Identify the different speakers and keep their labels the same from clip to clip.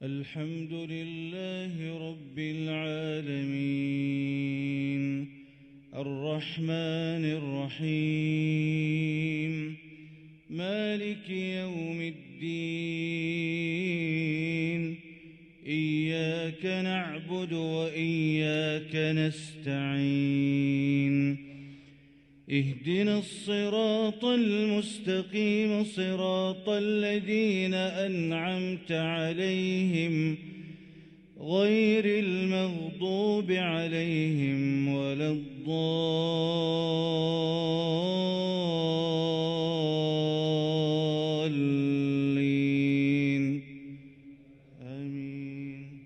Speaker 1: الحمد لله رب العالمين الرحمن الرحيم مالك يوم الدين إياك نعبد وإياك نستعين اهدنا الصراط المستقيم صراط الذين أنعمت عليهم غير المغضوب عليهم ولا الضالين آمين.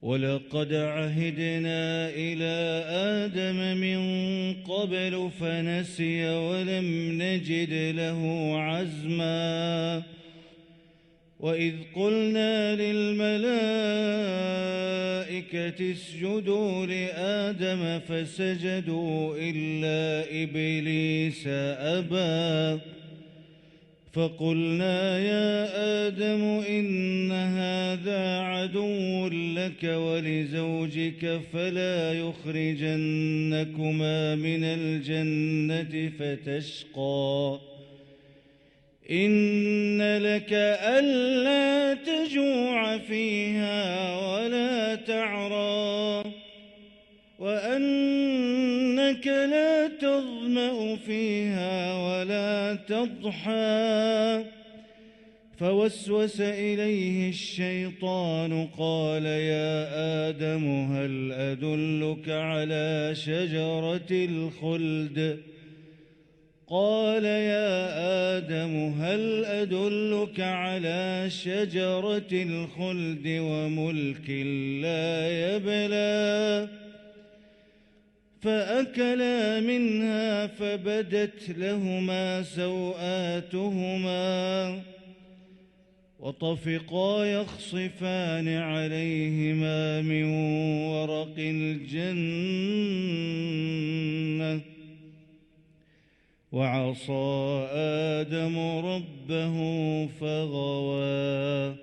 Speaker 1: ولقد عهدنا إلى آدم من قبل فنسي ولم نجد له عزما وإذ قلنا للملائكة اسجدوا لآدم فسجدوا إلا إبليس أبى فقلنا يا آدم إن هذا عدو لك ولزوجك فلا يخرجنكما من الجنة فتشقى إن لك ألا تجوع فيها ولا تعرى وأنك لا تظمأ فيها ولا تضحى فوسوس إليه الشيطان قال يا آدم هل أدلك على شجرة الخلد قال يا آدم هل أدلك على شجرة الخلد وملك لا يبلى فأكلا منها فبدت لهما سوآتهما وطفقا يخصفان عليهما من ورق الجنة وعصى آدم ربه فغوى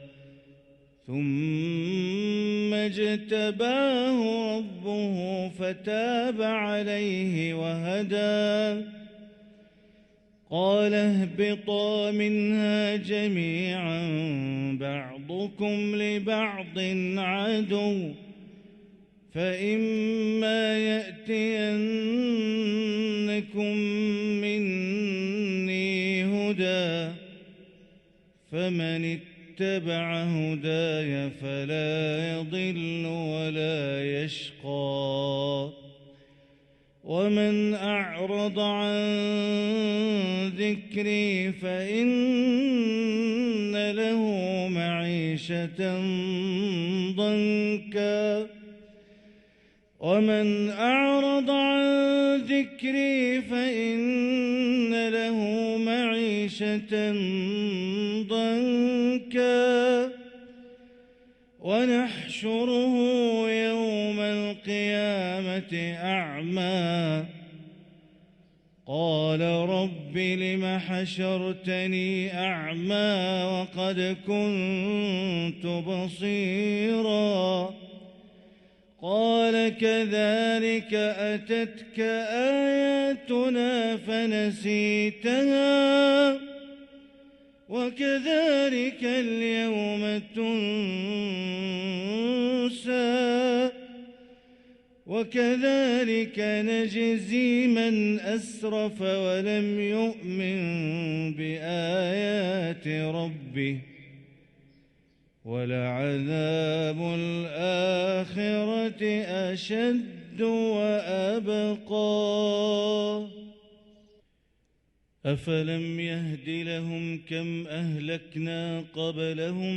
Speaker 1: ثم اجتباه ربه فتاب عليه وهدى قال اهبطا منها جميعا بعضكم لبعض عدو فإما يأتينكم مني هدى فمن اتبع هداي فلا يضل ولا يشقى ومن أعرض عن ذكري فإن له معيشة ضنكا ومن أعرض عن ذكري فإن له معيشة ضنكا ونحشره يوم القيامة أعمى قال رب لم حشرتني أعمى وقد كنت بصيرا قال كذلك أتتك آياتنا فنسيتها وكذلك اليوم تنسى وكذلك نجزي من أسرف ولم يؤمن بآيات ربه ولعذاب الآخرة أشد وأبقى أفلم يهد لهم كم أهلكنا قبلهم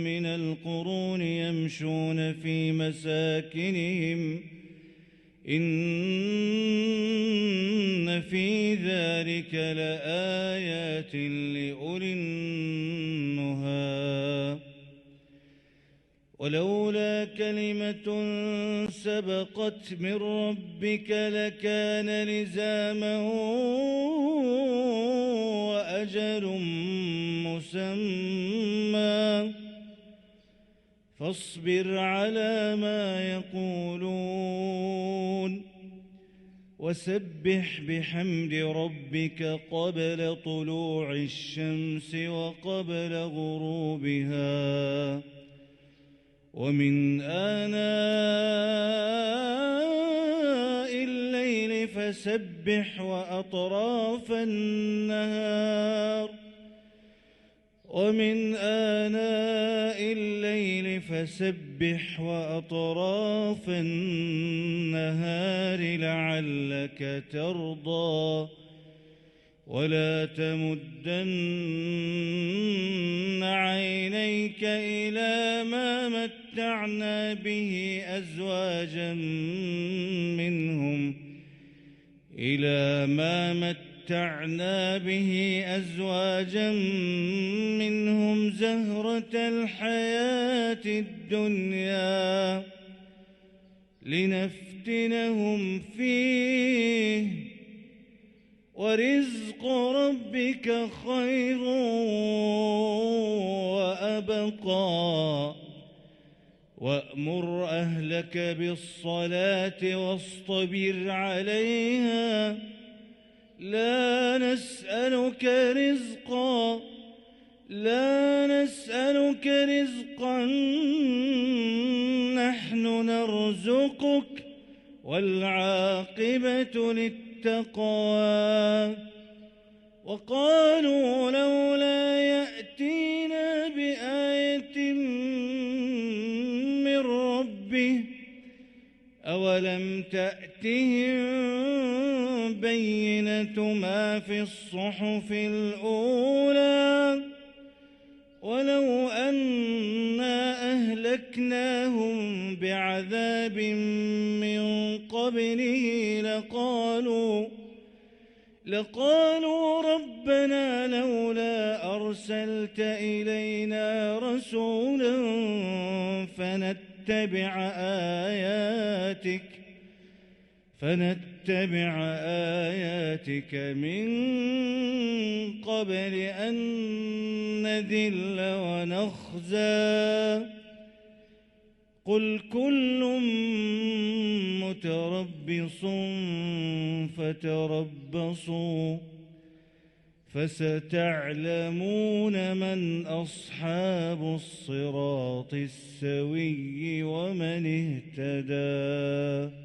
Speaker 1: من القرون يمشون في مساكنهم إن في ذلك لآيات لأولي النهى ولولا كلمة سبقت من ربك لكان لزاما وأجل مسمى فاصبر على ما يقولون وسبح بحمد ربك قبل طلوع الشمس وقبل غروبها ومن آناء الليل فسبح وأطراف النهار ومن آناء الليل فسبح وأطراف النهار لعلك ترضى ولا تمدن عينيك إلى ما متعنا به أزواجا منهم زهرة الحياة الدنيا لنفتنهم فيه ورزق ربك خير وأبقى وأمر أهلك بالصلاة واصطبر عليها لا نسألك رزقا نحن نرزقك والعاقبة للتقوى وقالوا لولا يأتينا بآية من ربه أولم تأتهم بينة ما في الصحف الأولى ولو أنا أهلكناهم بعذاب من قبله لقالوا ربنا لولا أرسلت إلينا رسولا فنتبع آياتك من قبل أن نذل ونخزى قل كل متربص فتربصوا فستعلمون من أصحاب الصراط السوي ومن اهتدى.